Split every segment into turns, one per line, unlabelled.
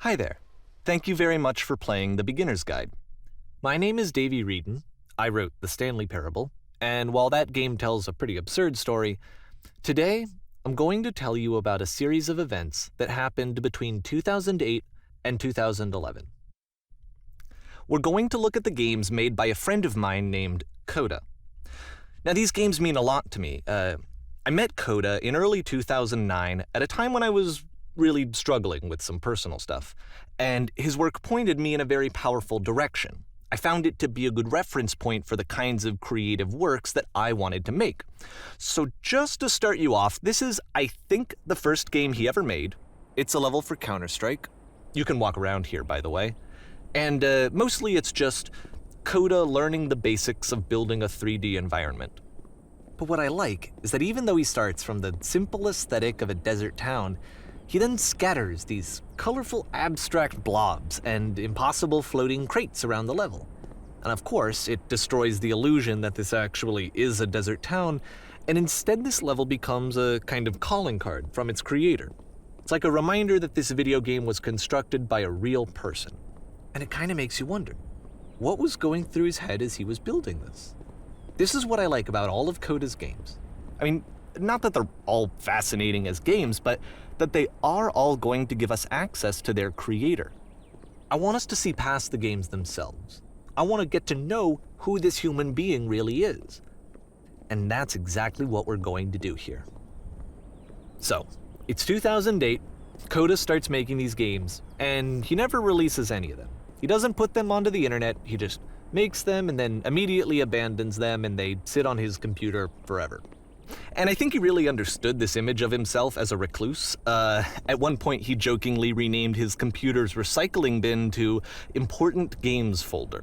Hi there. Thank you very much for playing The Beginner's Guide. My name is Davey Wreden. I wrote the Stanley Parable, and while that game tells a pretty absurd story, today I'm going to tell you about a series of events that happened between 2008 and 2011. We're going to look at the games made by a friend of mine named Coda. Now, these games mean a lot to me. I met Coda in early 2009 at a time when I was really struggling with some personal stuff, and his work pointed me in a very powerful direction. I found it to be a good reference point for the kinds of creative works that I wanted to make. So just to start you off, this is, I think, the first game he ever made. It's a level for Counter-Strike. You can walk around here, by the way. And mostly it's just Coda learning the basics of building a 3D environment. But what I like is that even though he starts from the simple aesthetic of a desert town, he then scatters these colorful abstract blobs and impossible floating crates around the level. And of course, it destroys the illusion that this actually is a desert town, and instead this level becomes a kind of calling card from its creator. It's like a reminder that this video game was constructed by a real person. And it kind of makes you wonder, what was going through his head as he was building this? This is what I like about all of Coda's games. I mean, not that they're all fascinating as games, but that they are all going to give us access to their creator. I want us to see past the games themselves. I want to get to know who this human being really is. And that's exactly what we're going to do here. So, it's 2008, Coda starts making these games, and he never releases any of them. He doesn't put them onto the internet, he just makes them and then immediately abandons them, and they sit on his computer forever. And I think he really understood this image of himself as a recluse. At one point, he jokingly renamed his computer's recycling bin to Important Games Folder.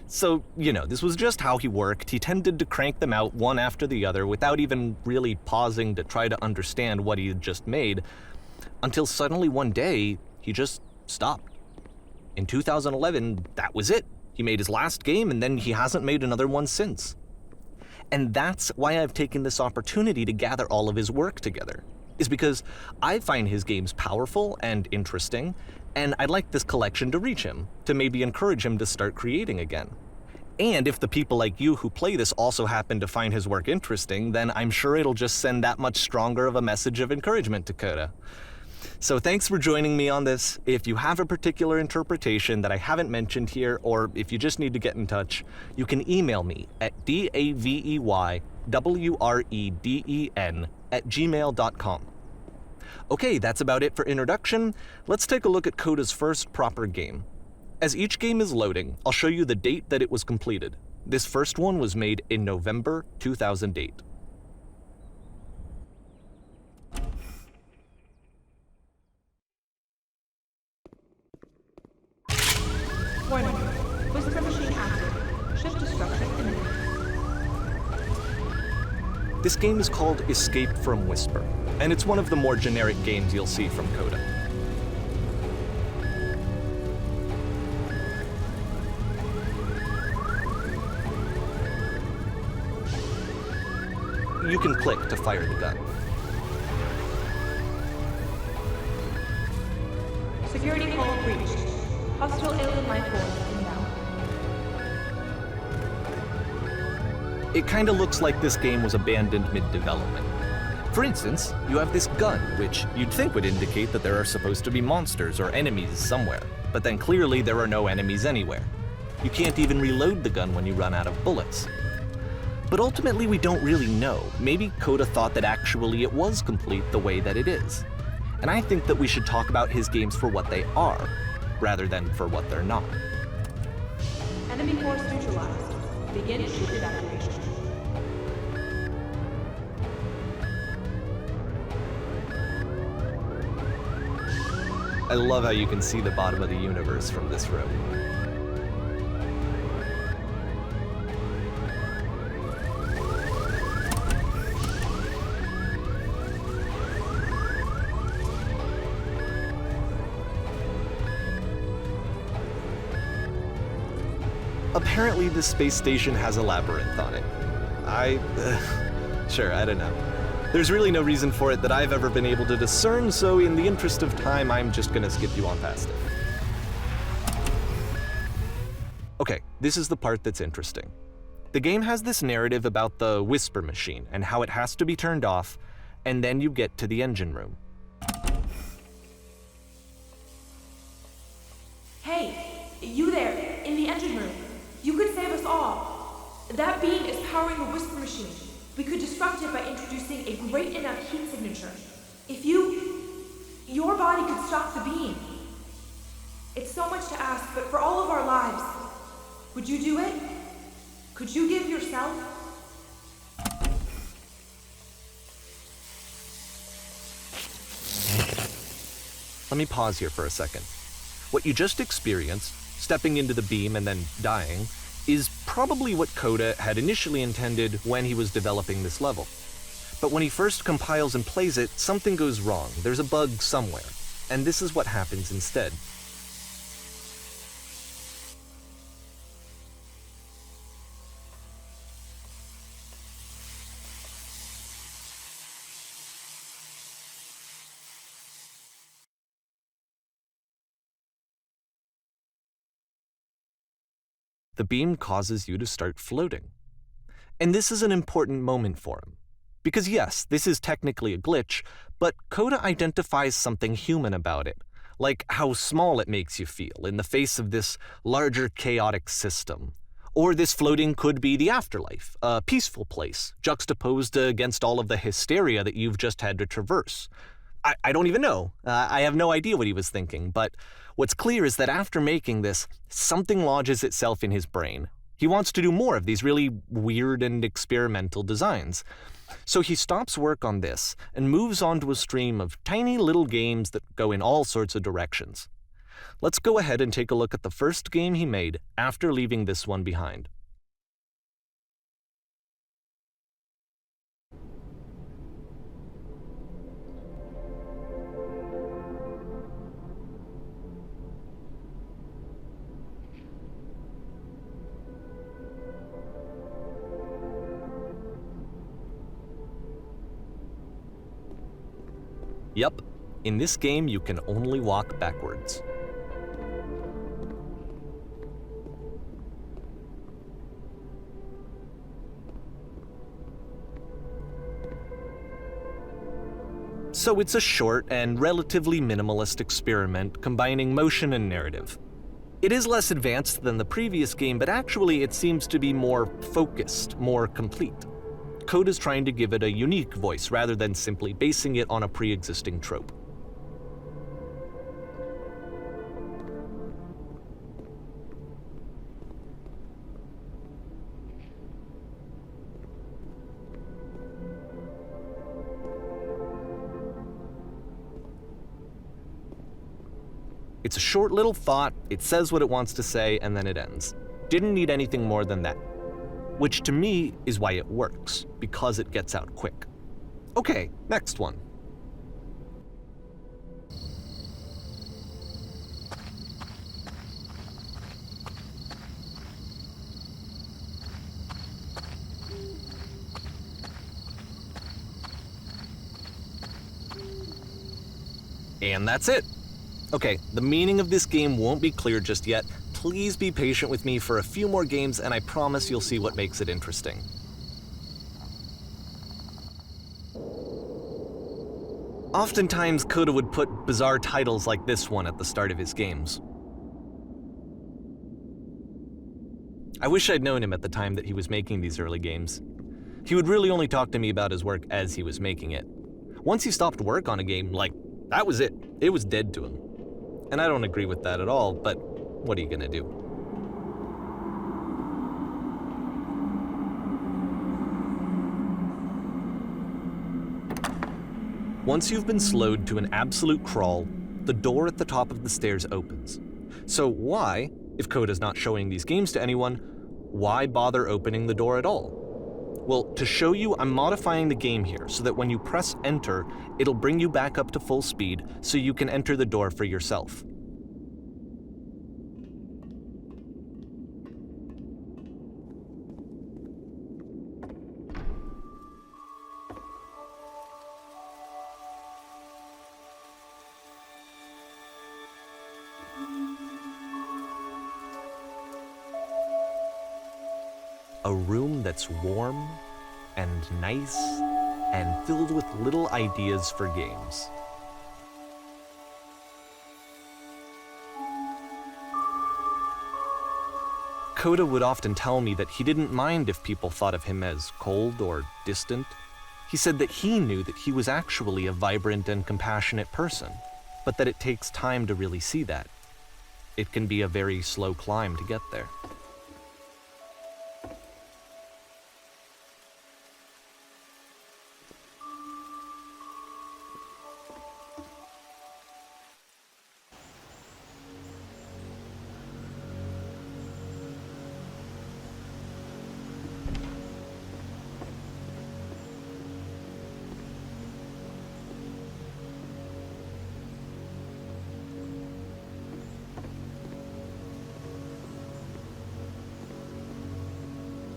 So, this was just how he worked. He tended to crank them out one after the other without even really pausing to try to understand what he had just made, until suddenly one day, he just stopped. In 2011, that was it. He made his last game, and then he hasn't made another one since. And that's why I've taken this opportunity to gather all of his work together, is because I find his games powerful and interesting, and I'd like this collection to reach him, to maybe encourage him to start creating again. And if the people like you who play this also happen to find his work interesting, then I'm sure it'll just send that much stronger of a message of encouragement to Coda. So thanks for joining me on this. If you have a particular interpretation that I haven't mentioned here, or if you just need to get in touch, you can email me at daveywreden@gmail.com. Okay, that's about it for introduction. Let's take a look at Coda's first proper game. As each game is loading, I'll show you the date that it was completed. This first one was made in November 2008.
Warning. Whisper machine active. Shift destruction imminent.
This game is called Escape from Whisper, and it's one of the more generic games you'll see from Coda. You can click to fire the gun.
Security call breached. Hostile alien life form inbound.
It kinda looks like this game was abandoned mid-development. For instance, you have this gun, which you'd think would indicate that there are supposed to be monsters or enemies somewhere, but then clearly there are no enemies anywhere. You can't even reload the gun when you run out of bullets. But ultimately we don't really know. Maybe Coda thought that actually it was complete the way that it is. And I think that we should talk about his games for what they are, rather than for what they're not.
Enemy force neutralized. Begin ship evacuation.
I love how you can see the bottom of the universe from this room. Apparently, this space station has a labyrinth on it. Sure, I don't know. There's really no reason for it that I've ever been able to discern, so in the interest of time, I'm just gonna skip you on past it. Okay, this is the part that's interesting. The game has this narrative about the whisper machine and how it has to be turned off, and then you get to the engine room.
Hey, you there, in the engine room. You could save us all. That beam is powering the whisper machine. We could disrupt it by introducing a great enough heat signature. If your body could stop the beam. It's so much to ask, but for all of our lives, would you do it? Could you give yourself?
Let me pause here for a second. What you just experienced, stepping into the beam and then dying, is probably what Coda had initially intended when he was developing this level. But when he first compiles and plays it, something goes wrong. There's a bug somewhere, and this is what happens instead. The beam causes you to start floating. And this is an important moment for him. Because yes, this is technically a glitch, but Coda identifies something human about it, like how small it makes you feel in the face of this larger chaotic system. Or this floating could be the afterlife, a peaceful place, juxtaposed against all of the hysteria that you've just had to traverse. I don't even know. I have no idea what he was thinking, but what's clear is that after making this, something lodges itself in his brain. He wants to do more of these really weird and experimental designs. So he stops work on this and moves on to a stream of tiny little games that go in all sorts of directions. Let's go ahead and take a look at the first game he made after leaving this one behind. Yep, in this game you can only walk backwards. So it's a short and relatively minimalist experiment combining motion and narrative. It is less advanced than the previous game, but actually it seems to be more focused, more complete. Coda's trying to give it a unique voice rather than simply basing it on a pre-existing trope. It's a short little thought, it says what it wants to say, and then it ends. Didn't need anything more than that. Which to me is why it works, because it gets out quick. Okay, next one. And that's it. Okay, the meaning of this game won't be clear just yet. Please be patient with me for a few more games, and I promise you'll see what makes it interesting. Oftentimes, Coda would put bizarre titles like this one at the start of his games. I wish I'd known him at the time that he was making these early games. He would really only talk to me about his work as he was making it. Once he stopped work on a game, that was it. It was dead to him. And I don't agree with that at all, but what are you gonna do? Once you've been slowed to an absolute crawl, the door at the top of the stairs opens. So why, if Coda's not showing these games to anyone, why bother opening the door at all? Well, to show you, I'm modifying the game here so that when you press enter, it'll bring you back up to full speed so you can enter the door for yourself. A room that's warm and nice and filled with little ideas for games. Coda would often tell me that he didn't mind if people thought of him as cold or distant. He said that he knew that he was actually a vibrant and compassionate person, but that it takes time to really see that. It can be a very slow climb to get there.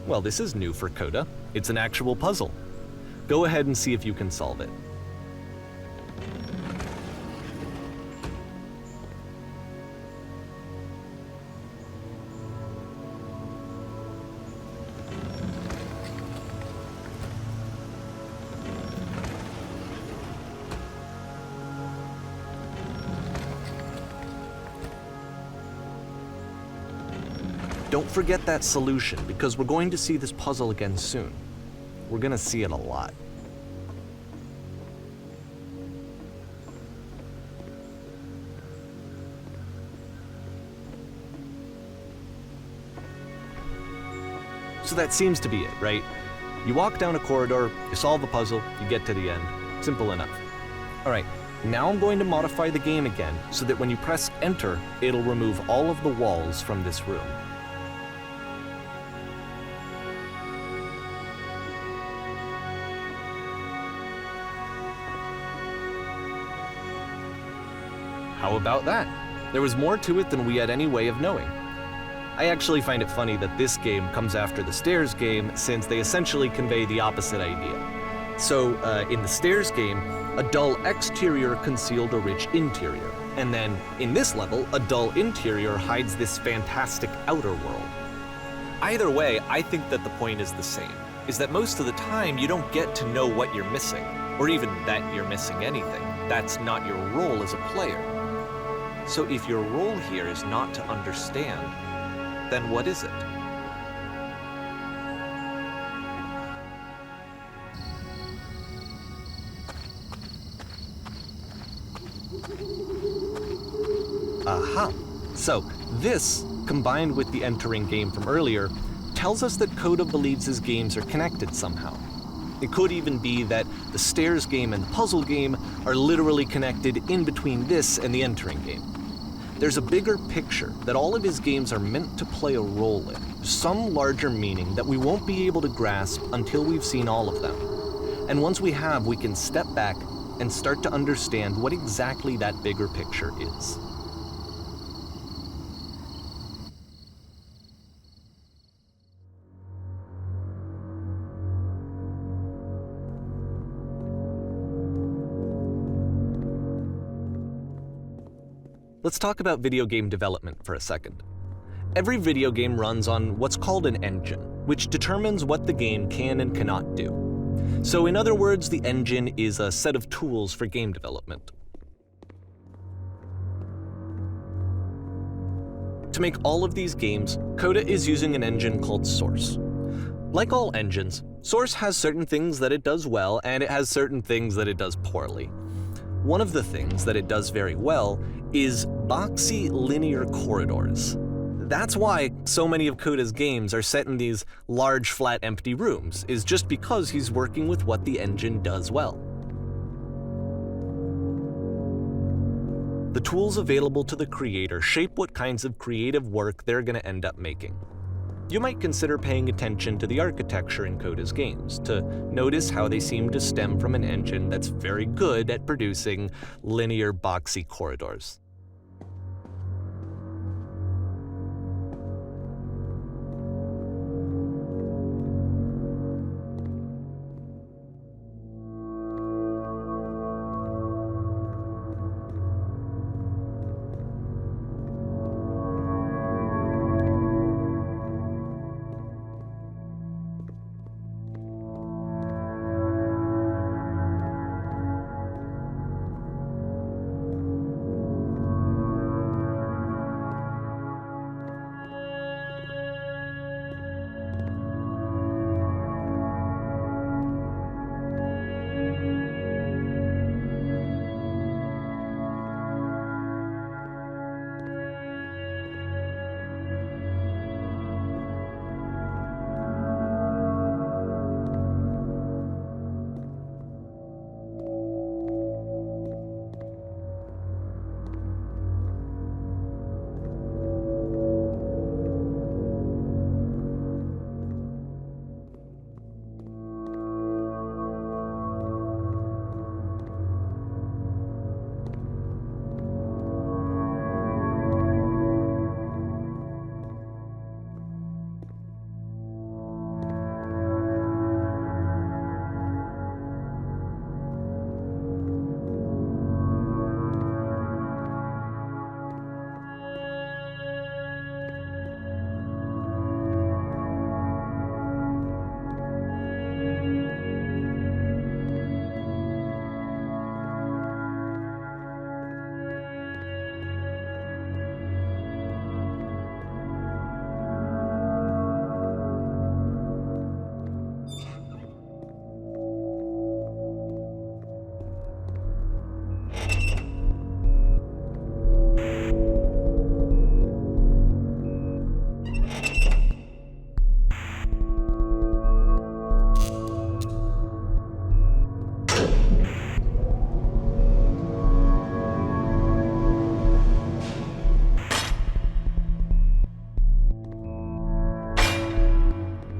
Well, this is new for Coda. It's an actual puzzle. Go ahead and see if you can solve it. Don't forget that solution, because we're going to see this puzzle again soon. We're going to see it a lot. So that seems to be it, right? You walk down a corridor, you solve the puzzle, you get to the end. Simple enough. All right, now I'm going to modify the game again so that when you press enter, it'll remove all of the walls from this room. How about that? There was more to it than we had any way of knowing. I actually find it funny that this game comes after the stairs game, since they essentially convey the opposite idea. So, in the stairs game, a dull exterior concealed a rich interior. And then, in this level, a dull interior hides this fantastic outer world. Either way, I think that the point is the same, is that most of the time you don't get to know what you're missing, or even that you're missing anything. That's not your role as a player. So if your role here is not to understand, then what is it? Aha! So this, combined with the entering game from earlier, tells us that Coda believes his games are connected somehow. It could even be that the stairs game and the puzzle game are literally connected in between this and the entering game. There's a bigger picture that all of his games are meant to play a role in, some larger meaning that we won't be able to grasp until we've seen all of them. And once we have, we can step back and start to understand what exactly that bigger picture is. Let's talk about video game development for a second. Every video game runs on what's called an engine, which determines what the game can and cannot do. So in other words, the engine is a set of tools for game development. To make all of these games, Coda is using an engine called Source. Like all engines, Source has certain things that it does well, and it has certain things that it does poorly. One of the things that it does very well is boxy linear corridors. That's why so many of Coda's games are set in these large, flat, empty rooms, is just because he's working with what the engine does well. The tools available to the creator shape what kinds of creative work they're going to end up making. You might consider paying attention to the architecture in Coda's games to notice how they seem to stem from an engine that's very good at producing linear, boxy corridors.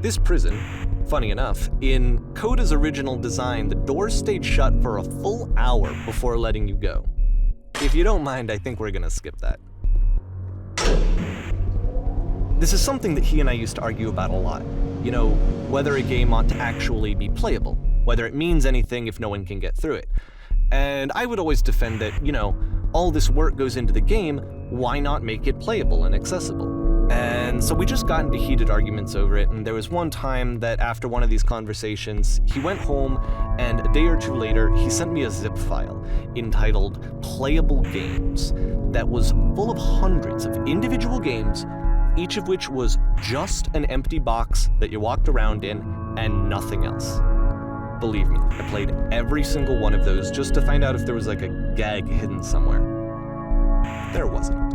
This prison, funny enough, in Coda's original design, the doors stayed shut for a full hour before letting you go. If you don't mind, I think we're gonna skip that. This is something that he and I used to argue about a lot. You know, whether a game ought to actually be playable, whether it means anything if no one can get through it. And I would always defend that, all this work goes into the game, why not make it playable and accessible? And so we just got into heated arguments over it, and there was one time that after one of these conversations, he went home, and a day or two later, he sent me a zip file entitled Playable Games that was full of hundreds of individual games, each of which was just an empty box that you walked around in and nothing else. Believe me, I played every single one of those just to find out if there was like a gag hidden somewhere. There wasn't.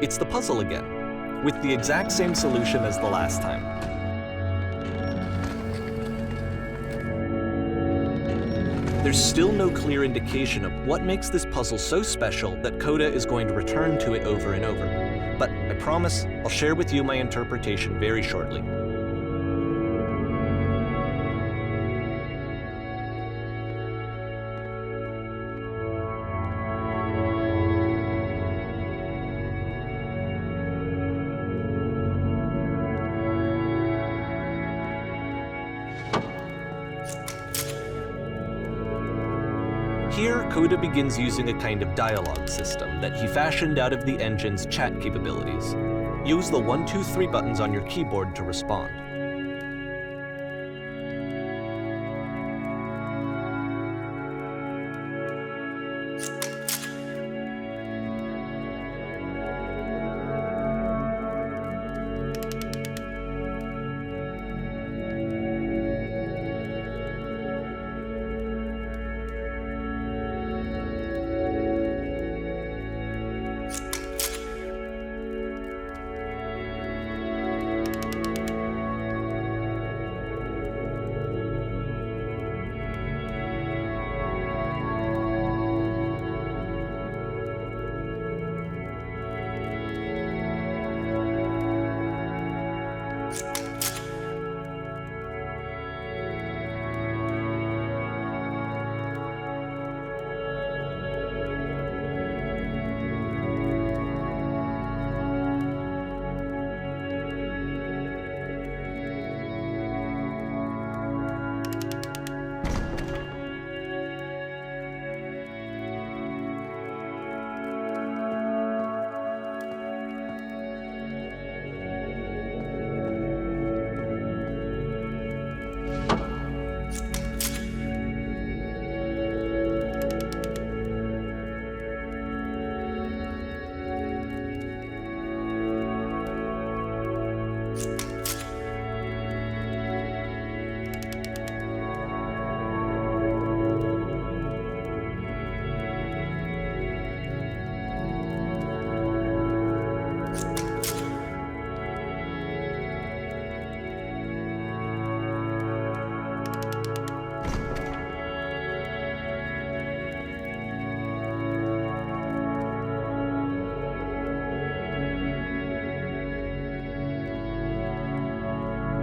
It's the puzzle again, with the exact same solution as the last time. There's still no clear indication of what makes this puzzle so special that Coda is going to return to it over and over. But I promise I'll share with you my interpretation very shortly. Here, Coda begins using a kind of dialogue system that he fashioned out of the engine's chat capabilities. Use the 1, 2, 3 buttons on your keyboard to respond.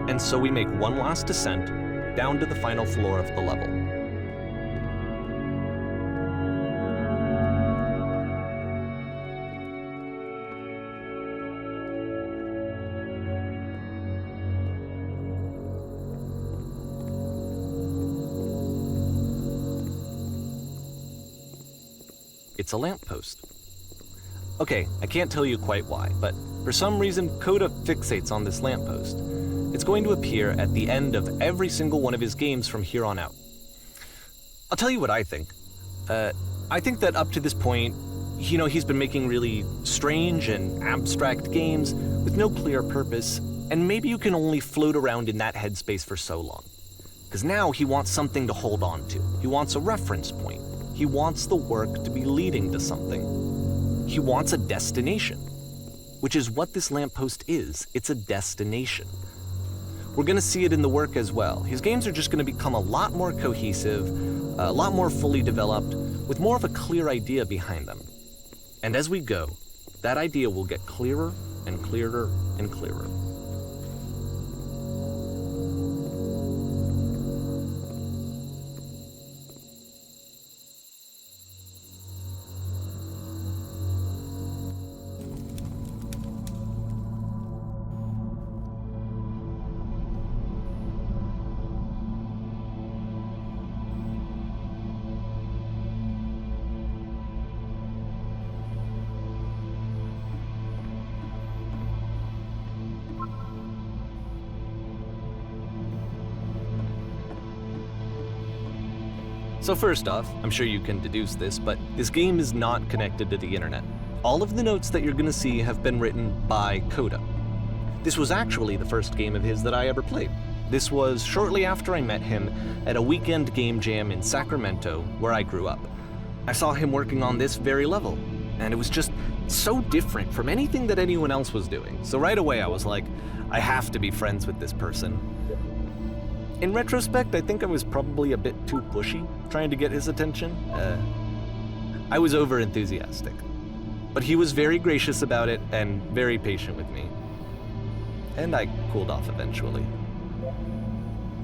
And so we make one last descent down to the final floor of the level. It's a lamppost. Okay, I can't tell you quite why, but for some reason Coda fixates on this lamppost. It's going to appear at the end of every single one of his games from here on out. I'll tell you what I think. I think that up to this point, he's been making really strange and abstract games with no clear purpose, and maybe you can only float around in that headspace for so long. Because now he wants something to hold on to. He wants a reference point. He wants the work to be leading to something. He wants a destination, which is what this lamppost is. It's a destination. We're going to see it in the work as well. His games are just going to become a lot more cohesive, a lot more fully developed, with more of a clear idea behind them. And as we go, that idea will get clearer and clearer and clearer. So first off, I'm sure you can deduce this, but this game is not connected to the internet. All of the notes that you're going to see have been written by Coda. This was actually the first game of his that I ever played. This was shortly after I met him at a weekend game jam in Sacramento, where I grew up. I saw him working on this very level, and it was just so different from anything that anyone else was doing. So right away I was like, I have to be friends with this person. In retrospect, I think I was probably a bit too pushy, trying to get his attention. I was over-enthusiastic. But he was very gracious about it and very patient with me. And I cooled off eventually.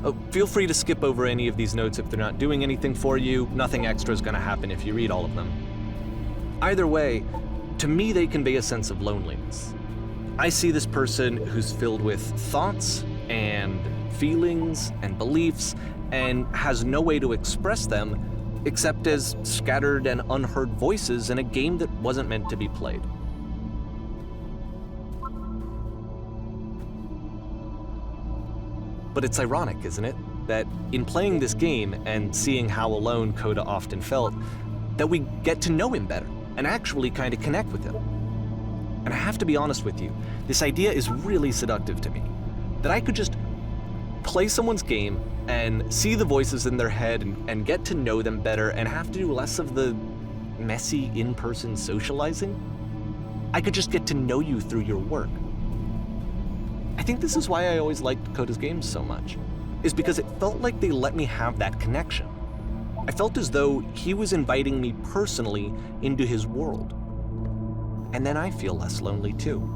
Oh, feel free to skip over any of these notes if they're not doing anything for you. Nothing extra is going to happen if you read all of them. Either way, to me they convey a sense of loneliness. I see this person who's filled with thoughts and feelings and beliefs and has no way to express them except as scattered and unheard voices in a game that wasn't meant to be played. But it's ironic, isn't it, that in playing this game and seeing how alone Coda often felt, that we get to know him better and actually kind of connect with him. And I have to be honest with you, this idea is really seductive to me, that I could just play someone's game and see the voices in their head and get to know them better and have to do less of the messy in-person socializing. I could just get to know you through your work. I think this is why I always liked Coda's games so much, is because it felt like they let me have that connection. I felt as though he was inviting me personally into his world. And then I feel less lonely too.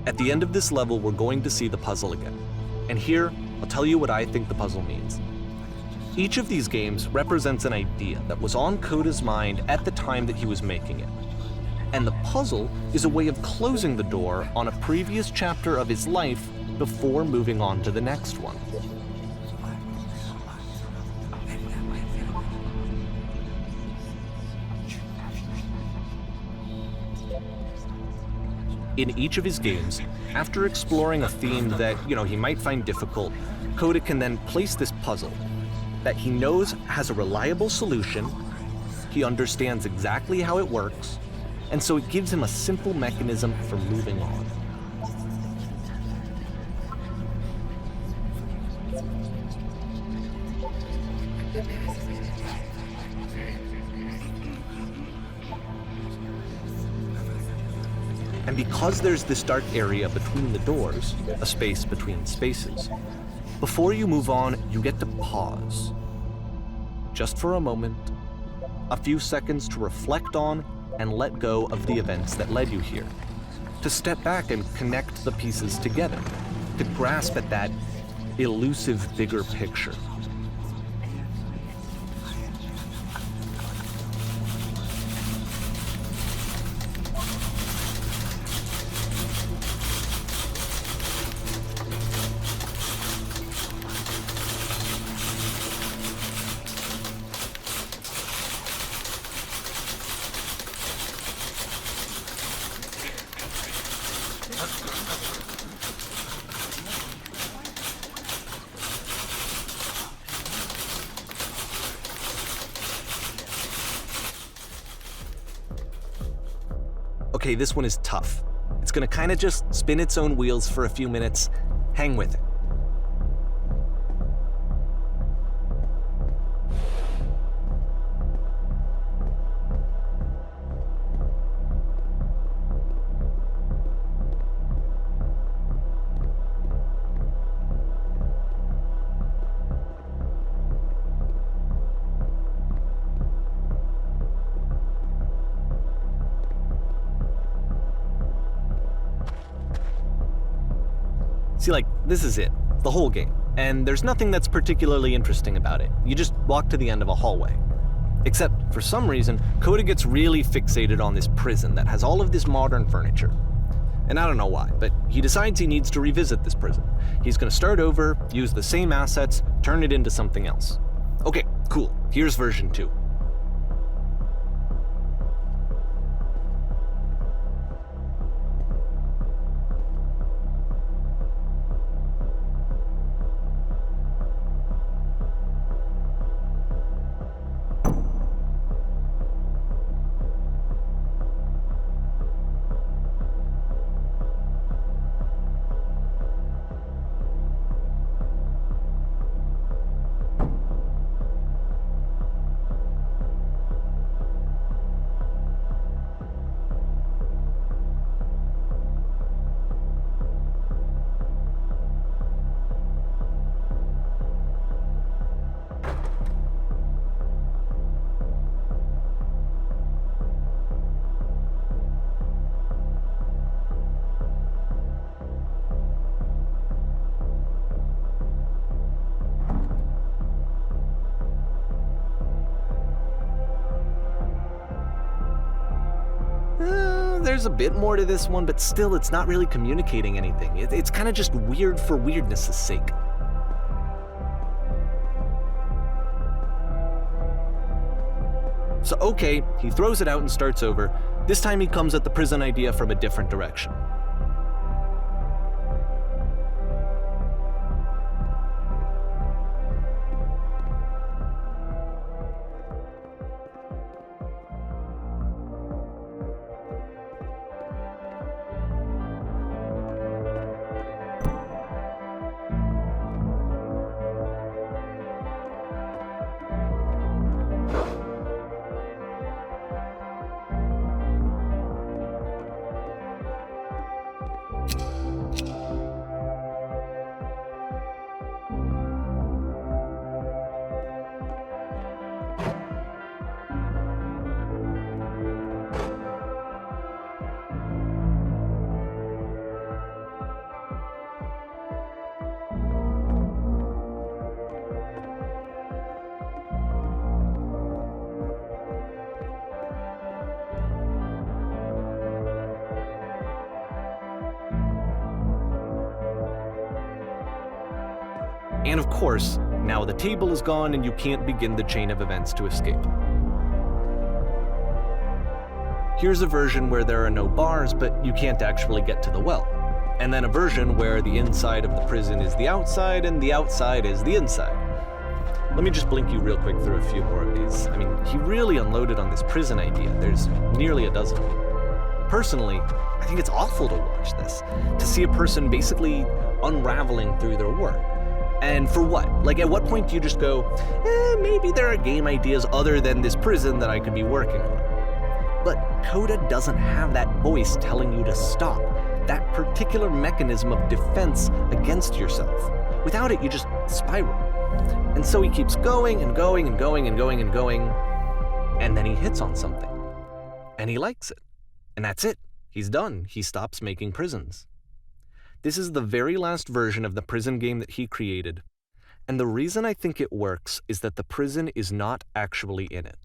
At the end of this level, we're going to see the puzzle again. And here, I'll tell you what I think the puzzle means. Each of these games represents an idea that was on Coda's mind at the time that he was making it. And the puzzle is a way of closing the door on a previous chapter of his life before moving on to the next one. In each of his games, after exploring a theme that, he might find difficult, Coda can then place this puzzle that he knows has a reliable solution, he understands exactly how it works, and so it gives him a simple mechanism for moving on. And because there's this dark area between the doors, a space between spaces, before you move on, you get to pause. Just for a moment, a few seconds to reflect on and let go of the events that led you here. To step back and connect the pieces together. To grasp at that elusive bigger picture. Okay, this one is tough. It's gonna kind of just spin its own wheels for a few minutes. Hang with it. See, this is it, the whole game, and there's nothing that's particularly interesting about it. You just walk to the end of a hallway. Except, for some reason, Coda gets really fixated on this prison that has all of this modern furniture. And I don't know why, but he decides he needs to revisit this prison. He's gonna start over, use the same assets, turn it into something else. Okay, cool, here's version 2. There's a bit more to this one, but still it's not really communicating anything. It's kind of just weird for weirdness' sake. So okay, he throws it out and starts over. This time he comes at the prison idea from a different direction. And of course, now the table is gone and you can't begin the chain of events to escape. Here's a version where there are no bars, but you can't actually get to the well. And then a version where the inside of the prison is the outside and the outside is the inside. Let me just blink you real quick through a few more of these. I mean, he really unloaded on this prison idea. There's nearly a dozen. Personally, I think it's awful to watch this, to see a person basically unraveling through their work. And for what? Like, at what point do you just go, maybe there are game ideas other than this prison that I could be working on? But Coda doesn't have that voice telling you to stop, that particular mechanism of defense against yourself. Without it, you just spiral. And so he keeps going and going and going and going and going, and then he hits on something. And he likes it. And that's it. He's done. He stops making prisons. This is the very last version of the prison game that he created. And the reason I think it works is that the prison is not actually in it.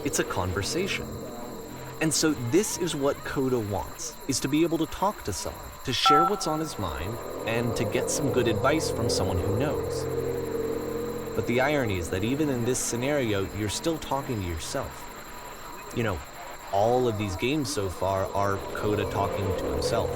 It's a conversation. And so this is what Coda wants, is to be able to talk to someone, to share what's on his mind, and to get some good advice from someone who knows. But the irony is that even in this scenario, you're still talking to yourself. You know, all of these games so far are Coda talking to himself.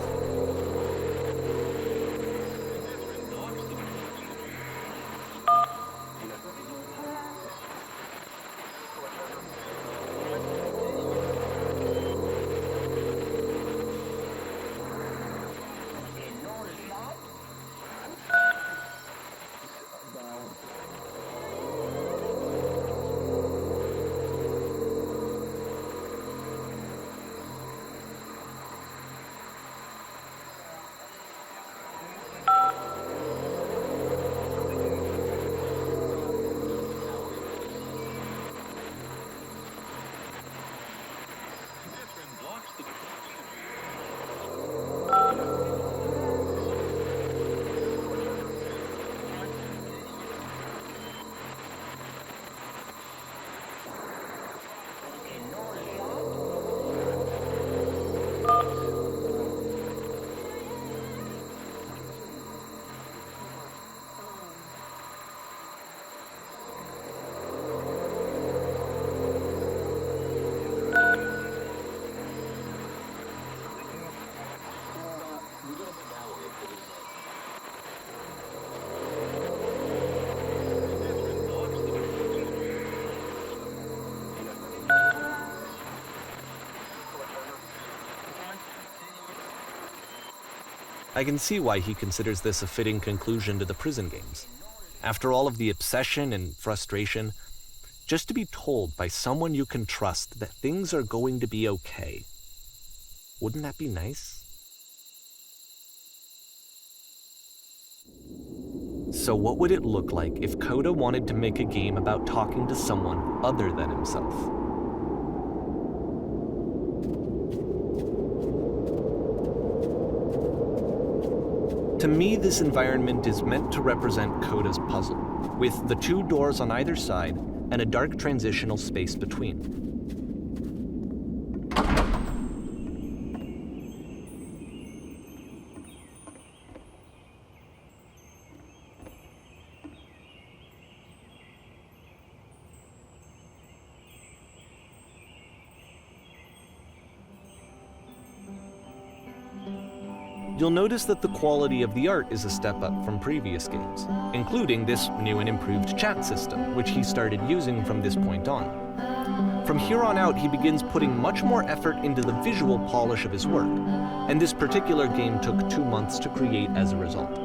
I can see why he considers this a fitting conclusion to the prison games. After all of the obsession and frustration, just to be told by someone you can trust that things are going to be okay. Wouldn't that be nice? So what would it look like if Coda wanted to make a game about talking to someone other than himself? To me, this environment is meant to represent Coda's puzzle, with the two doors on either side and a dark transitional space between. You'll notice that the quality of the art is a step up from previous games, including this new and improved chat system, which he started using from this point on. From here on out, he begins putting much more effort into the visual polish of his work, and this particular game took 2 months to create as a result.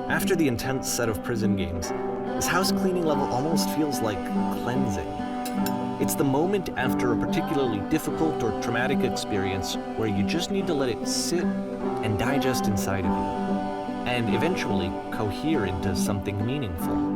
After the intense set of prison games, this house cleaning level almost feels like cleansing. It's the moment after a particularly difficult or traumatic experience where you just need to let it sit and digest inside of you, and eventually cohere into something meaningful.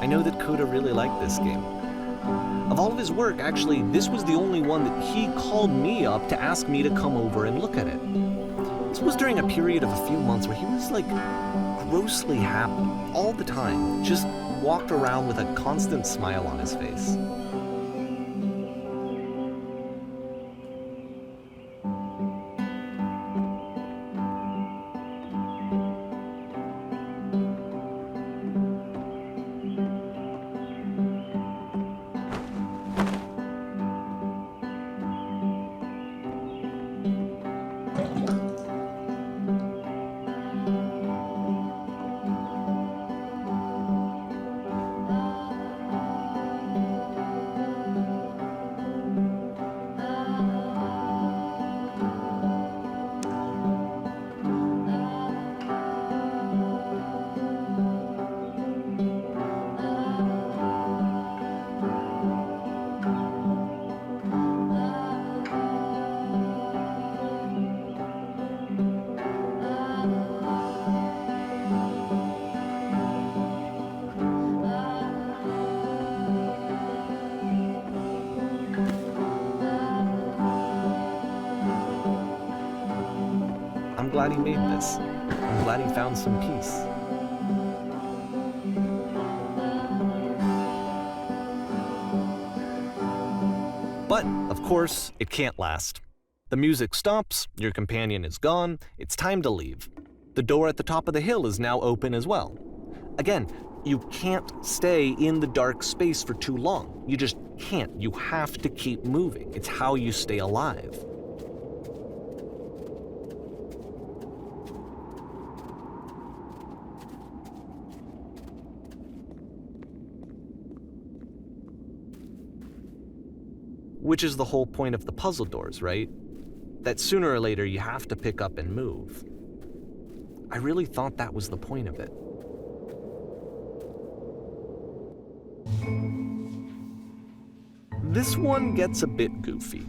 I know that Coda really liked this game. Of all of his work, actually, this was the only one that he called me up to ask me to come over and look at it. This was during a period of a few months where he was like grossly happy all the time, just walked around with a constant smile on his face. I'm glad he made this. I'm glad he found some peace. But, of course, it can't last. The music stops, your companion is gone, it's time to leave. The door at the top of the hill is now open as well. Again, you can't stay in the dark space for too long. You just can't. You have to keep moving. It's how you stay alive. Which is the whole point of the puzzle doors, right? That sooner or later you have to pick up and move. I really thought that was the point of it. This one gets a bit goofy.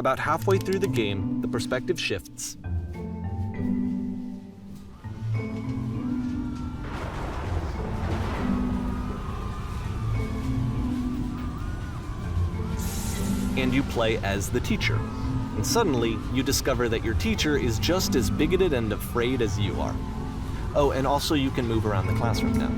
About halfway through the game, the perspective shifts, and you play as the teacher. And suddenly, you discover that your teacher is just as bigoted and afraid as you are. Oh, and also you can move around the classroom now.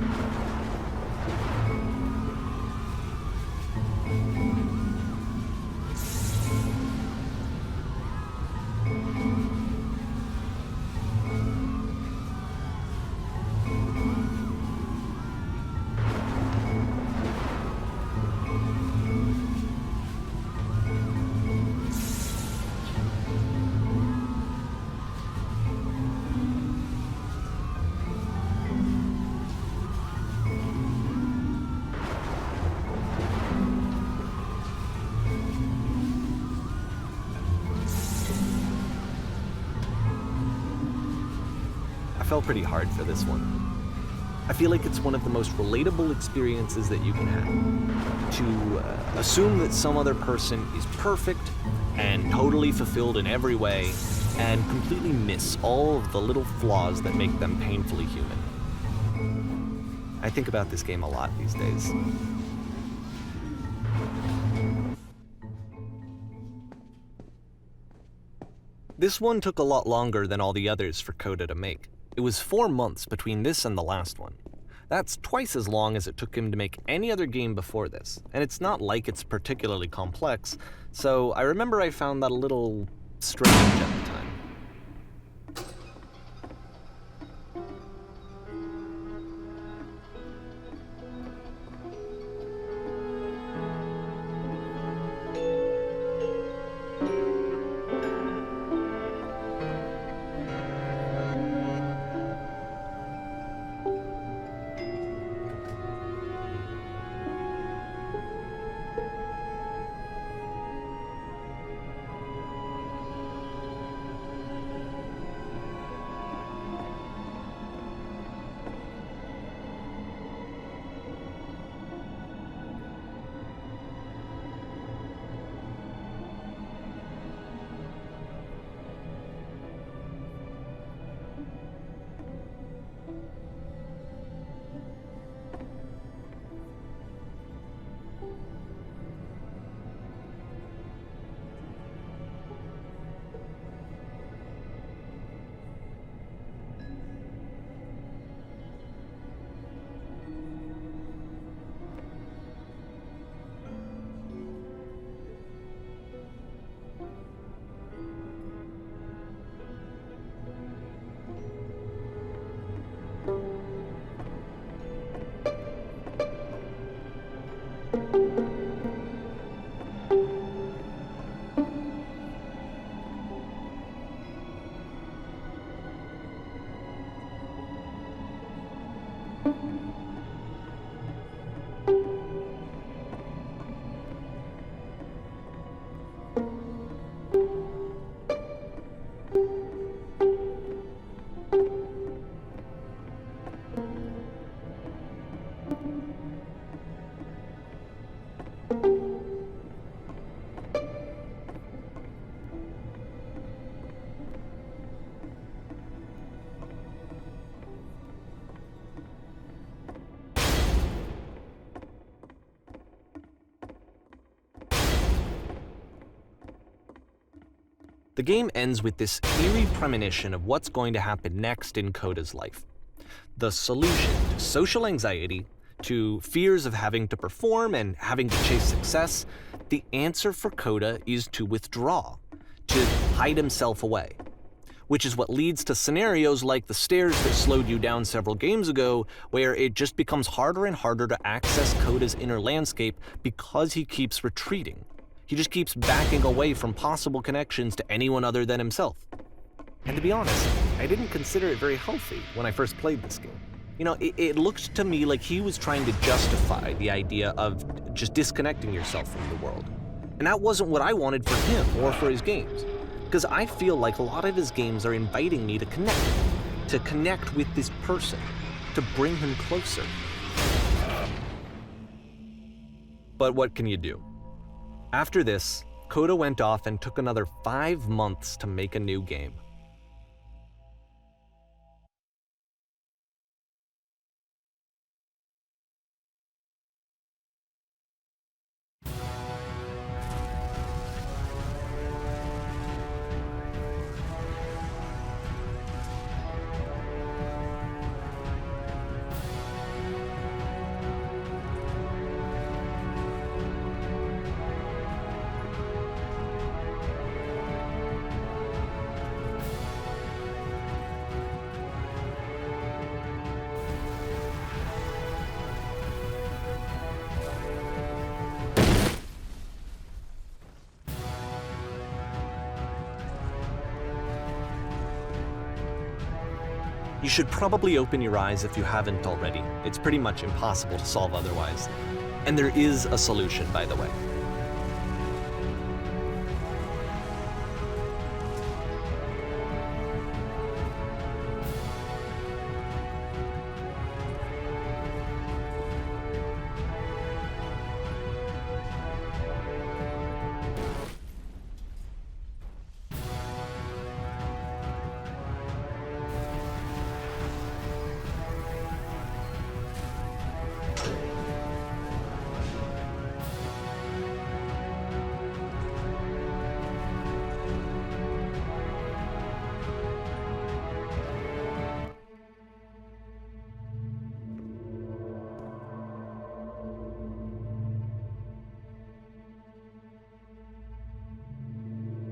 I fell pretty hard for this one. I feel like it's one of the most relatable experiences that you can have. To assume that some other person is perfect and totally fulfilled in every way, and completely miss all of the little flaws that make them painfully human. I think about this game a lot these days. This one took a lot longer than all the others for Coda to make. It was 4 months between this and the last one. That's twice as long as it took him to make any other game before this, and it's not like it's particularly complex, so I remember I found that a little strange at the time. The game ends with this eerie premonition of what's going to happen next in Coda's life. The solution to social anxiety, to fears of having to perform and having to chase success, the answer for Coda is to withdraw, to hide himself away. Which is what leads to scenarios like the stairs that slowed you down several games ago, where it just becomes harder and harder to access Coda's inner landscape because he keeps retreating. He just keeps backing away from possible connections to anyone other than himself. And to be honest, I didn't consider it very healthy when I first played this game. You know, it looked to me like he was trying to justify the idea of just disconnecting yourself from the world. And that wasn't what I wanted for him or for his games. Because I feel like a lot of his games are inviting me to connect with this person, to bring him closer. But what can you do? After this, Coda went off and took another 5 months to make a new game. You should probably open your eyes if you haven't already. It's pretty much impossible to solve otherwise. And there is a solution, by the way.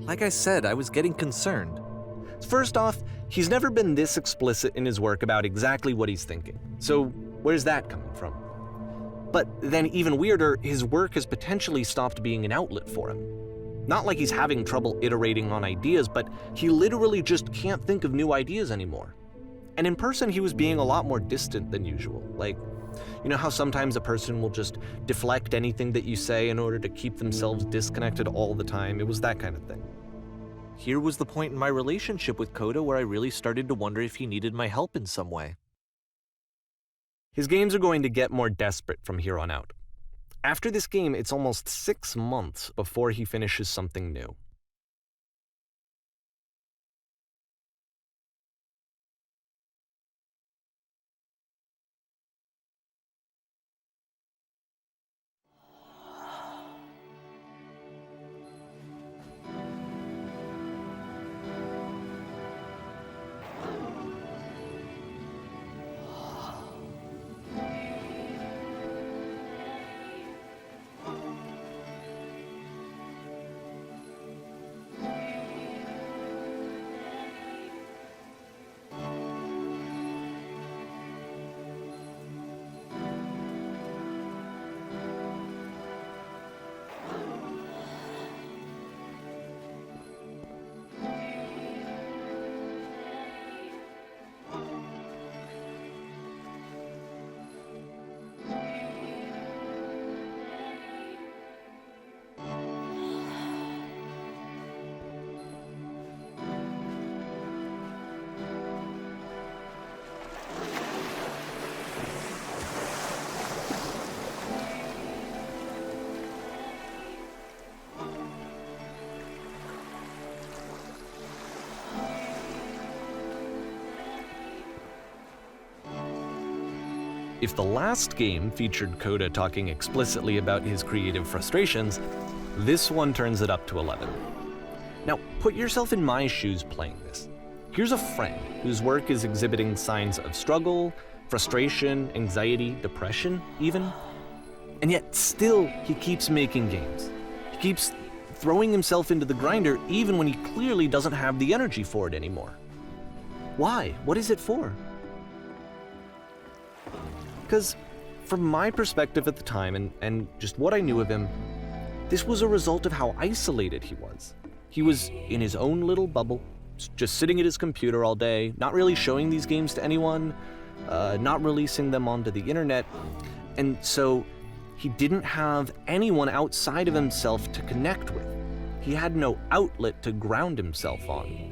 Like I said, I was getting concerned. First off, he's never been this explicit in his work about exactly what he's thinking. So where's that coming from? But then even weirder, his work has potentially stopped being an outlet for him. Not like he's having trouble iterating on ideas, but he literally just can't think of new ideas anymore. And in person, he was being a lot more distant than usual. Like, you know how sometimes a person will just deflect anything that you say in order to keep themselves disconnected all the time? It was that kind of thing. Here was the point in my relationship with Coda where I really started to wonder if he needed my help in some way. His games are going to get more desperate from here on out. After this game, it's almost 6 months before he finishes something new. If the last game featured Coda talking explicitly about his creative frustrations, this one turns it up to 11. Now, put yourself in my shoes playing this. Here's a friend whose work is exhibiting signs of struggle, frustration, anxiety, depression, even. And yet still, he keeps making games. He keeps throwing himself into the grinder even when he clearly doesn't have the energy for it anymore. Why? What is it for? Because from my perspective at the time and just what I knew of him, this was a result of how isolated he was. He was in his own little bubble, just sitting at his computer all day, not really showing these games to anyone, not releasing them onto the internet, and so he didn't have anyone outside of himself to connect with. He had no outlet to ground himself on.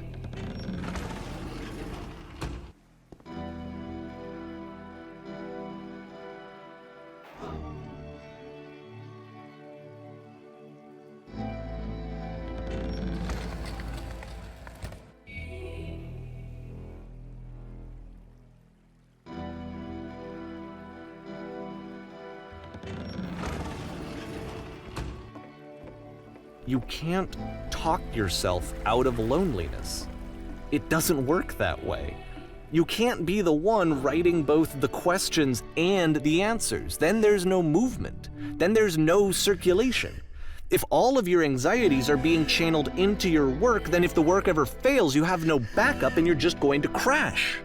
You can't talk yourself out of loneliness. It doesn't work that way. You can't be the one writing both the questions and the answers. Then there's no movement. Then there's no circulation. If all of your anxieties are being channeled into your work, then if the work ever fails, you have no backup and you're just going to crash.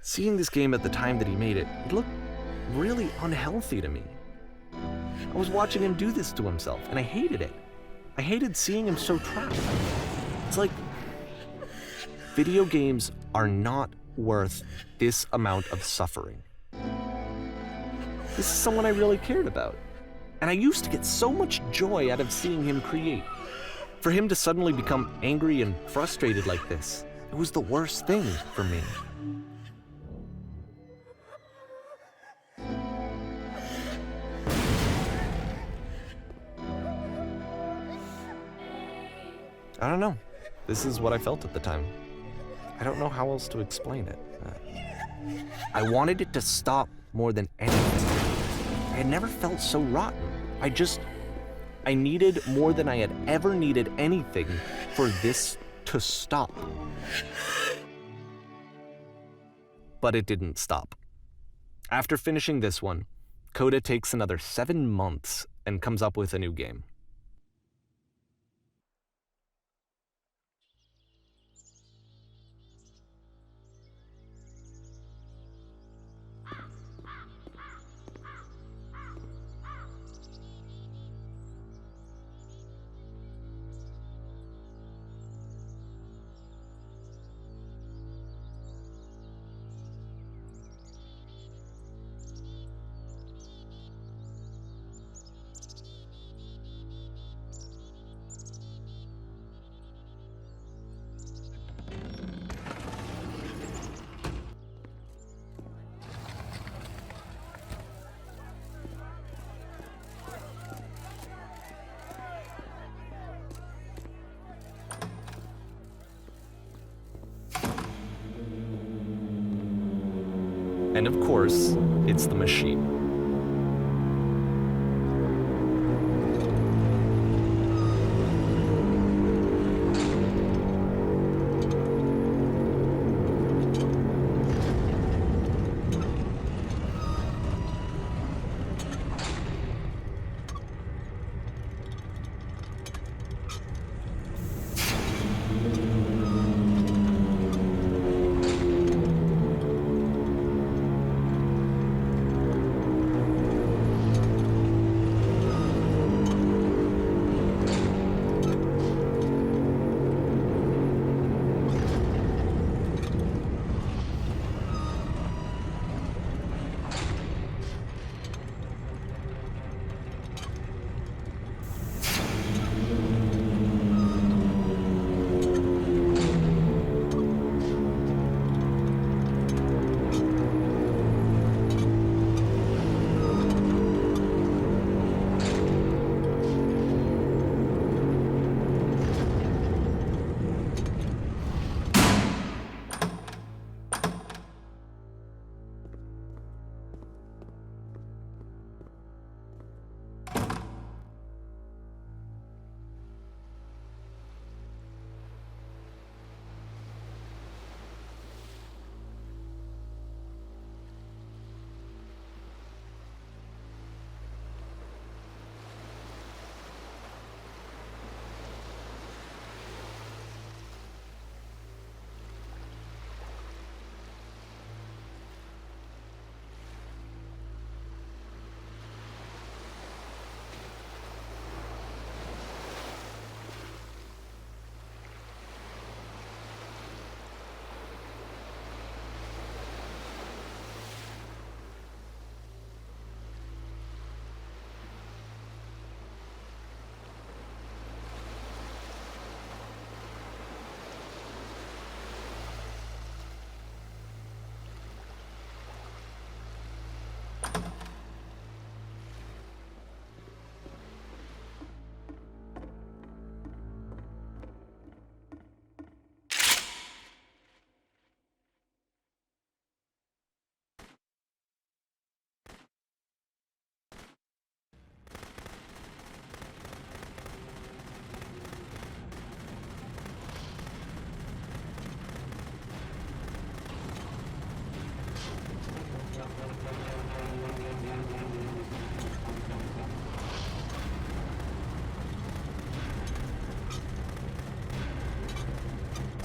Seeing this game at the time that he made it, it looked really unhealthy to me. I was watching him do this to himself, and I hated it. I hated seeing him so trapped. It's like, video games are not worth this amount of suffering. This is someone I really cared about, and I used to get so much joy out of seeing him create. For him to suddenly become angry and frustrated like this, it was the worst thing for me. I don't know. This is what I felt at the time. I don't know how else to explain it. I wanted it to stop more than anything. I had never felt so rotten. I needed more than I had ever needed anything for this to stop. But it didn't stop. After finishing this one, Coda takes another 7 months and comes up with a new game. And of course, it's the machine.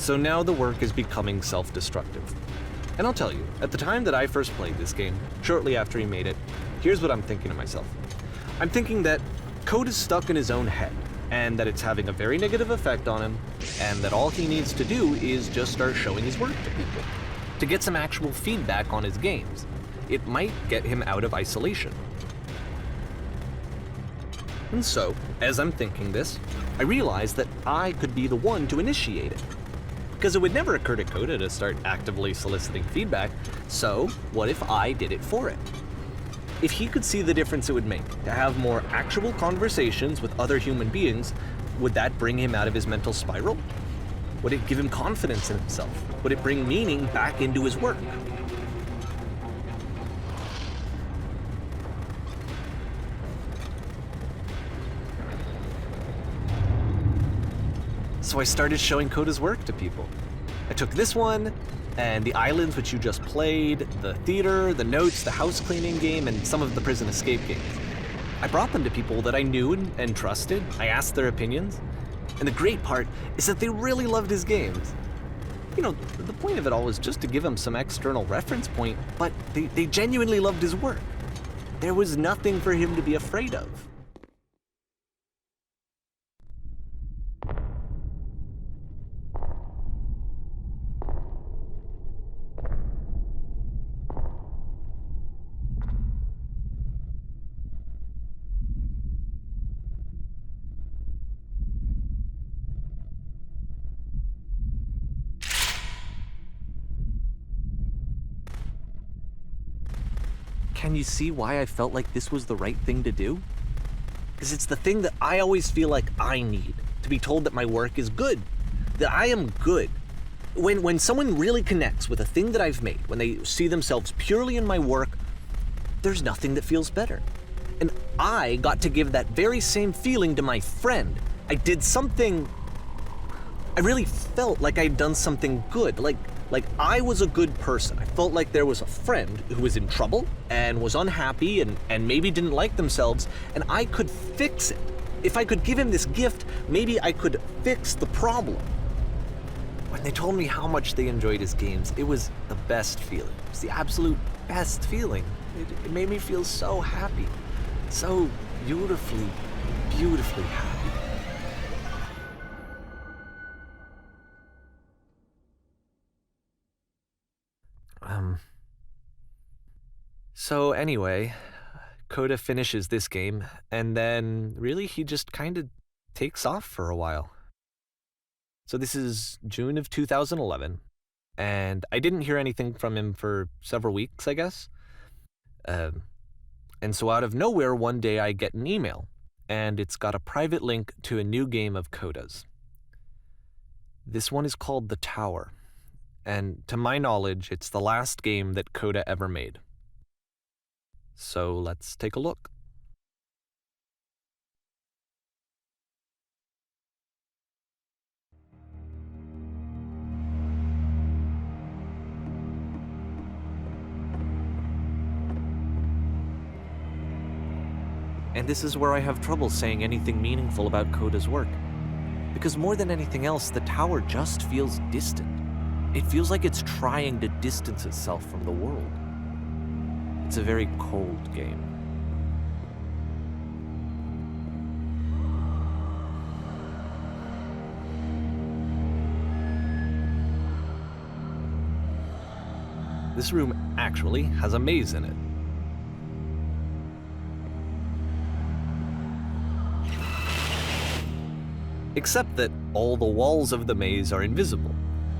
So now the work is becoming self-destructive. And I'll tell you, at the time that I first played this game, shortly after he made it, here's what I'm thinking to myself. I'm thinking that code is stuck in his own head, and that it's having a very negative effect on him, and that all he needs to do is just start showing his work to people, to get some actual feedback on his games. It might get him out of isolation. And so, as I'm thinking this, I realize that I could be the one to initiate it. Because it would never occur to Coda to start actively soliciting feedback, so what if I did it for it? If he could see the difference it would make to have more actual conversations with other human beings, would that bring him out of his mental spiral? Would it give him confidence in himself? Would it bring meaning back into his work? So I started showing Coda's work to people. I took this one, and the islands which you just played, the theater, the notes, the house cleaning game, and some of the prison escape games. I brought them to people that I knew and trusted. I asked their opinions. And the great part is that they really loved his games. You know, the point of it all was just to give him some external reference point, but they genuinely loved his work. There was nothing for him to be afraid of. Can you see why I felt like this was the right thing to do? Because it's the thing that I always feel like I need, to be told that my work is good, that I am good. When someone really connects with a thing that I've made, when they see themselves purely in my work, there's nothing that feels better. And I got to give that very same feeling to my friend. I did something, I really felt like I'd done something good, like I was a good person. I felt like there was a friend who was in trouble and was unhappy and maybe didn't like themselves, and I could fix it. If I could give him this gift, maybe I could fix the problem. When they told me how much they enjoyed his games, it was the best feeling. It was the absolute best feeling. It made me feel so happy, so beautifully, beautifully happy. So anyway, Coda finishes this game, and then really he just kind of takes off for a while. So this is June of 2011, and I didn't hear anything from him for several weeks, I guess. And so out of nowhere, one day I get an email, and it's got a private link to a new game of Coda's. This one is called The Tower, and to my knowledge, it's the last game that Coda ever made. So let's take a look. And this is where I have trouble saying anything meaningful about Coda's work. Because more than anything else, the tower just feels distant. It feels like it's trying to distance itself from the world. It's a very cold game. This room actually has a maze in it. Except that all the walls of the maze are invisible.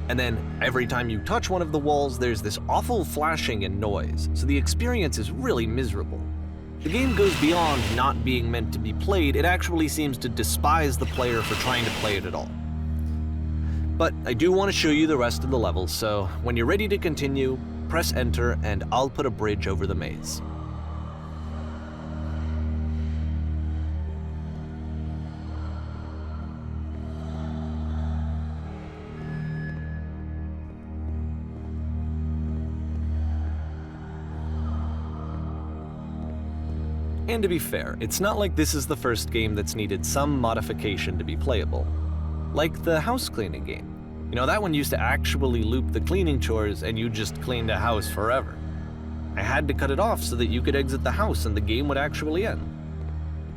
And then every time you touch one of the walls, there's this awful flashing and noise, so the experience is really miserable. The game goes beyond not being meant to be played, it actually seems to despise the player for trying to play it at all. But I do want to show you the rest of the levels, so when you're ready to continue, press enter and I'll put a bridge over the maze. And to be fair, it's not like this is the first game that's needed some modification to be playable. Like the house cleaning game. That one used to actually loop the cleaning chores and you just cleaned a house forever. I had to cut it off so that you could exit the house and the game would actually end.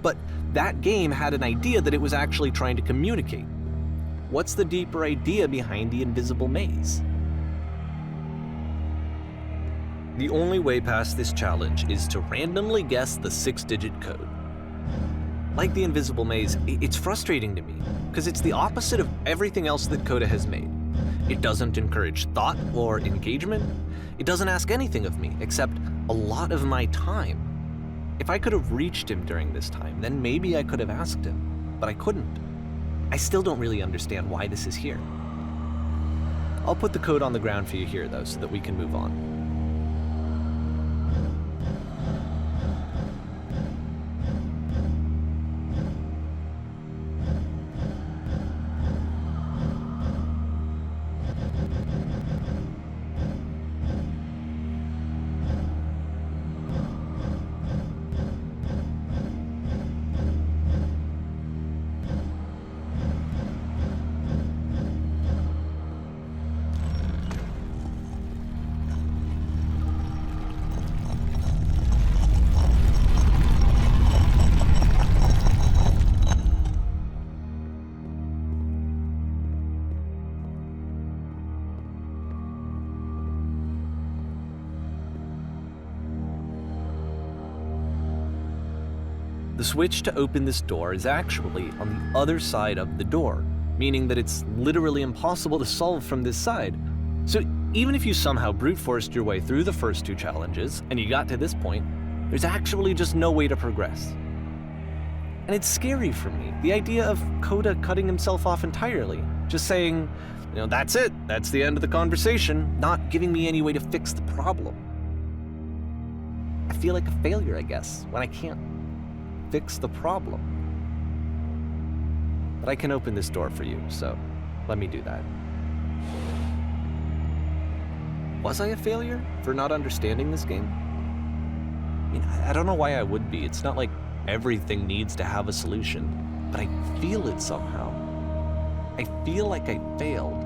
But that game had an idea that it was actually trying to communicate. What's the deeper idea behind the invisible maze? The only way past this challenge is to randomly guess the 6-digit code. Like the invisible maze, it's frustrating to me because it's the opposite of everything else that Coda has made. It doesn't encourage thought or engagement. It doesn't ask anything of me except a lot of my time. If I could have reached him during this time, then maybe I could have asked him, but I couldn't. I still don't really understand why this is here. I'll put the code on the ground for you here, though, so that we can move on. The switch to open this door is actually on the other side of the door, meaning that it's literally impossible to solve from this side. So even if you somehow brute forced your way through the first 2 challenges and you got to this point, there's actually just no way to progress. And it's scary for me, the idea of Coda cutting himself off entirely, just saying, that's it, that's the end of the conversation, not giving me any way to fix the problem. I feel like a failure, I guess, when I can't fix the problem. But I can open this door for you, so let me do that. Was I a failure for not understanding this game? I don't know why I would be. It's not like everything needs to have a solution, but I feel it somehow. I feel like I failed,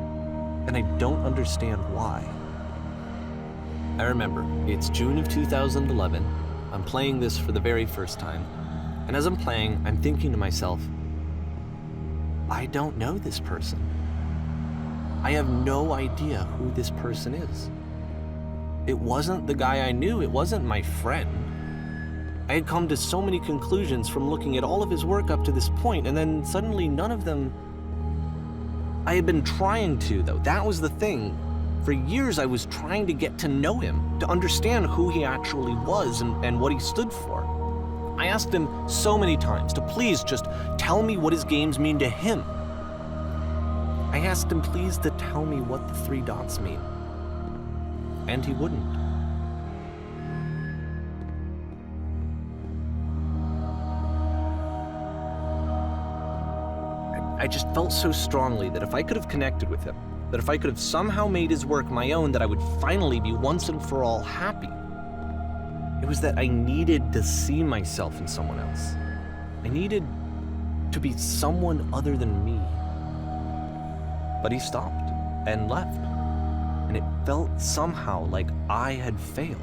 and I don't understand why. I remember, it's June of 2011. I'm playing this for the very first time. And as I'm playing, I'm thinking to myself, I don't know this person. I have no idea who this person is. It wasn't the guy I knew, it wasn't my friend. I had come to so many conclusions from looking at all of his work up to this point, and then suddenly none of them... I had been trying to, though. That was the thing. For years I was trying to get to know him, to understand who he actually was and what he stood for. I asked him so many times to please just tell me what his games mean to him. I asked him please to tell me what the 3 dots mean. And he wouldn't. I just felt so strongly that if I could have connected with him, that if I could have somehow made his work my own, that I would finally be once and for all happy. It was that I needed to see myself in someone else. I needed to be someone other than me. But he stopped and left, and it felt somehow like I had failed.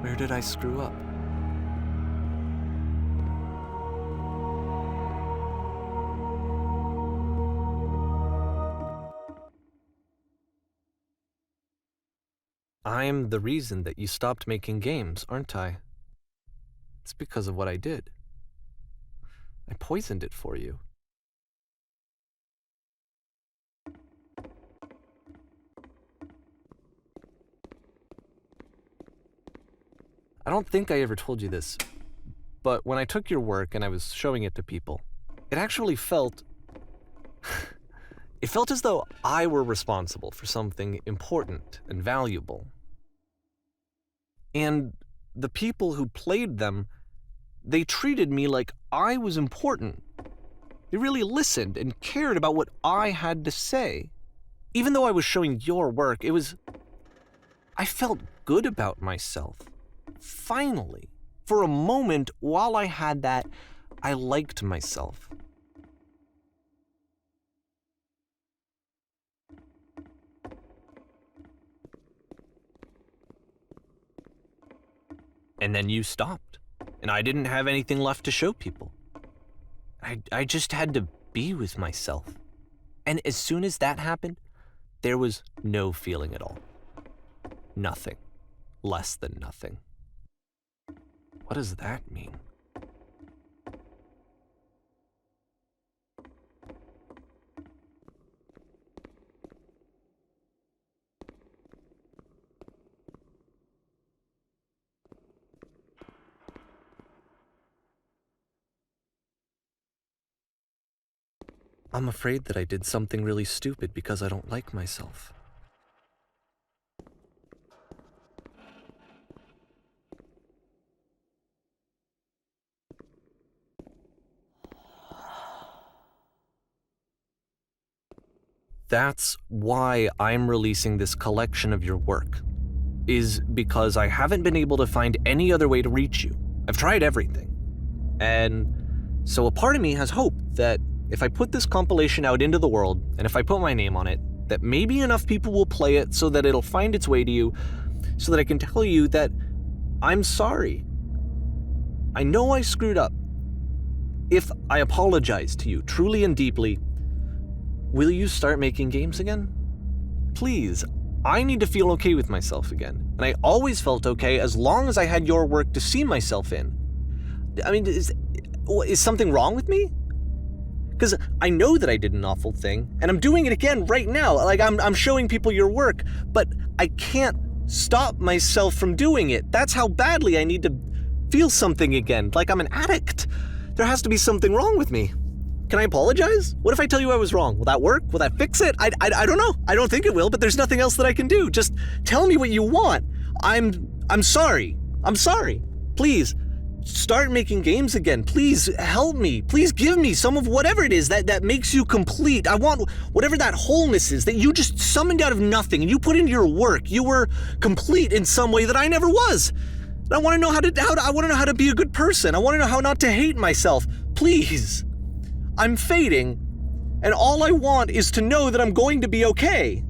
Where did I screw up? I'm the reason that you stopped making games, aren't I? It's because of what I did. I poisoned it for you. I don't think I ever told you this, but when I took your work and I was showing it to people, it actually felt... it felt as though I were responsible for something important and valuable. And the people who played them, they treated me like I was important. They really listened and cared about what I had to say. Even though I was showing your work, I felt good about myself. Finally. for a moment, while I had that, I liked myself. And then you stopped, and I didn't have anything left to show people. I just had to be with myself. And as soon as that happened, there was no feeling at all. Nothing. Less than nothing. What does that mean? I'm afraid that I did something really stupid because I don't like myself. That's why I'm releasing this collection of your work, is because I haven't been able to find any other way to reach you. I've tried everything. And so a part of me has hope that if I put this compilation out into the world, and if I put my name on it, that maybe enough people will play it so that it'll find its way to you, so that I can tell you that I'm sorry. I know I screwed up. If I apologize to you truly and deeply, will you start making games again? Please, I need to feel okay with myself again. And I always felt okay as long as I had your work to see myself in. I mean, is something wrong with me? Because I know that I did an awful thing, and I'm doing it again right now. Like, I'm showing people your work, but I can't stop myself from doing it. That's how badly I need to feel something again, like I'm an addict. There has to be something wrong with me. Can I apologize? What if I tell you I was wrong? Will that work? Will that fix it? I don't know. I don't think it will, but there's nothing else that I can do. Just tell me what you want. I'm sorry. I'm sorry. Please, start making games again. Please help me. Please give me some of whatever it is that makes you complete. I want whatever that wholeness is that you just summoned out of nothing and you put into your work. You were complete in some way that I never was. And I want to know how to be a good person. I want to know how not to hate myself. Please. I'm fading, and all I want is to know that I'm going to be okay.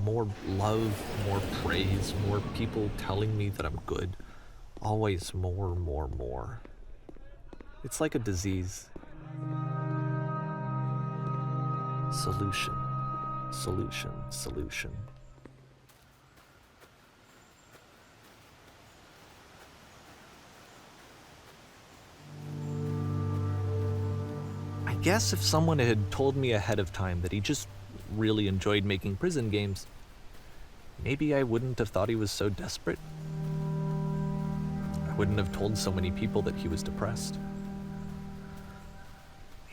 More love, more praise, more people telling me that I'm good. Always more. It's like a disease. Solution. I guess if someone had told me ahead of time that he just really enjoyed making prison games, maybe I wouldn't have thought he was so desperate. I wouldn't have told so many people that he was depressed.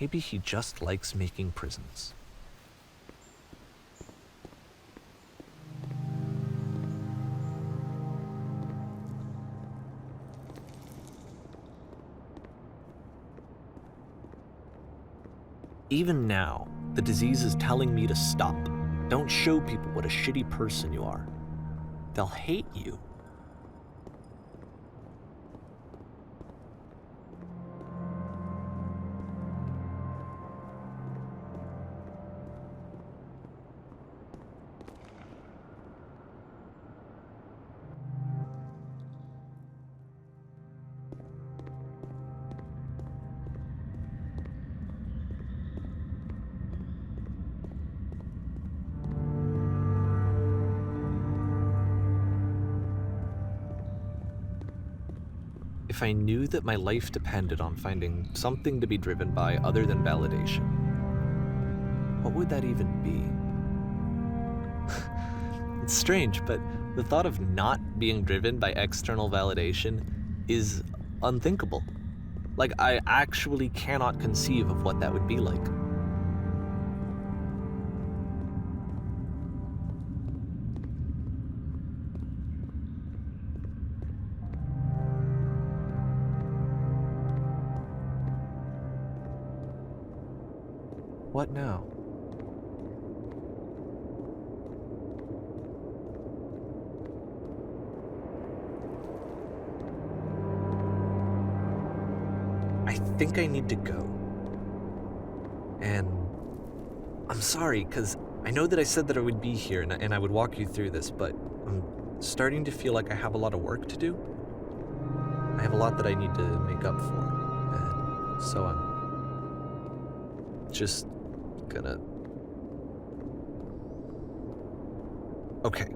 Maybe he just likes making prisons. Even now, the disease is telling me to stop. Don't show people what a shitty person you are. They'll hate you. If I knew that my life depended on finding something to be driven by other than validation, what would that even be? It's strange, but the thought of not being driven by external validation is unthinkable. Like, I actually cannot conceive of what that would be like. What now? I think I need to go. And I'm sorry, because I know that I said that I would be here and I would walk you through this, but I'm starting to feel like I have a lot of work to do. I have a lot that I need to make up for, and so I'm just gonna... Okay.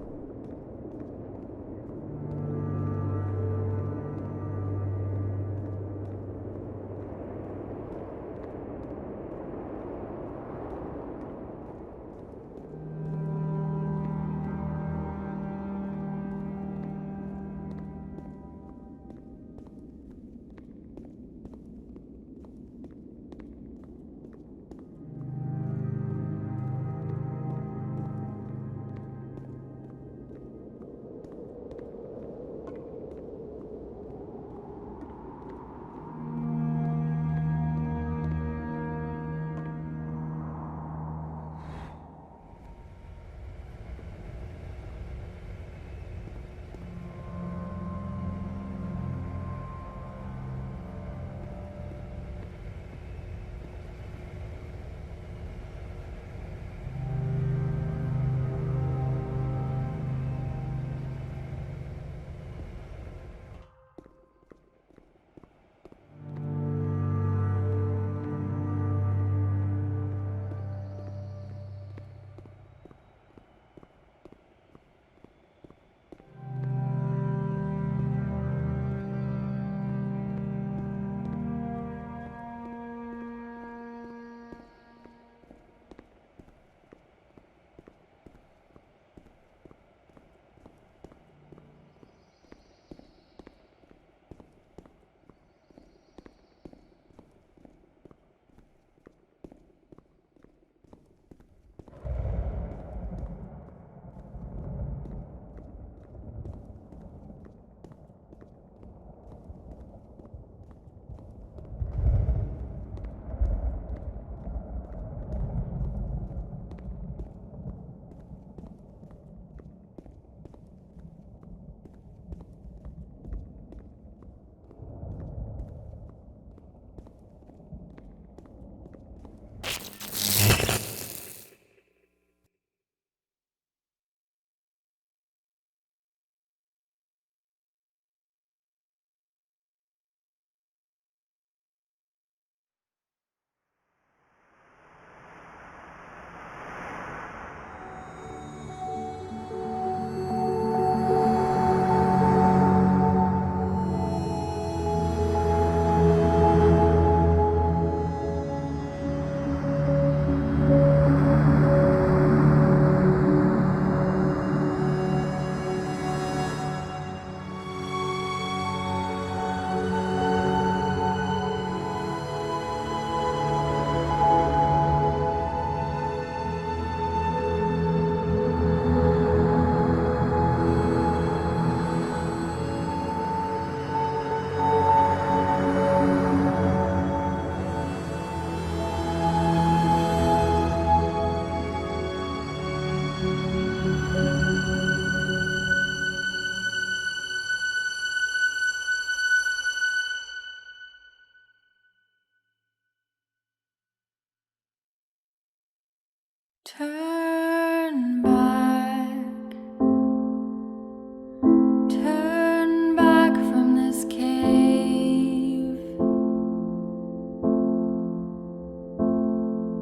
Turn back from this cave.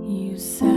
You said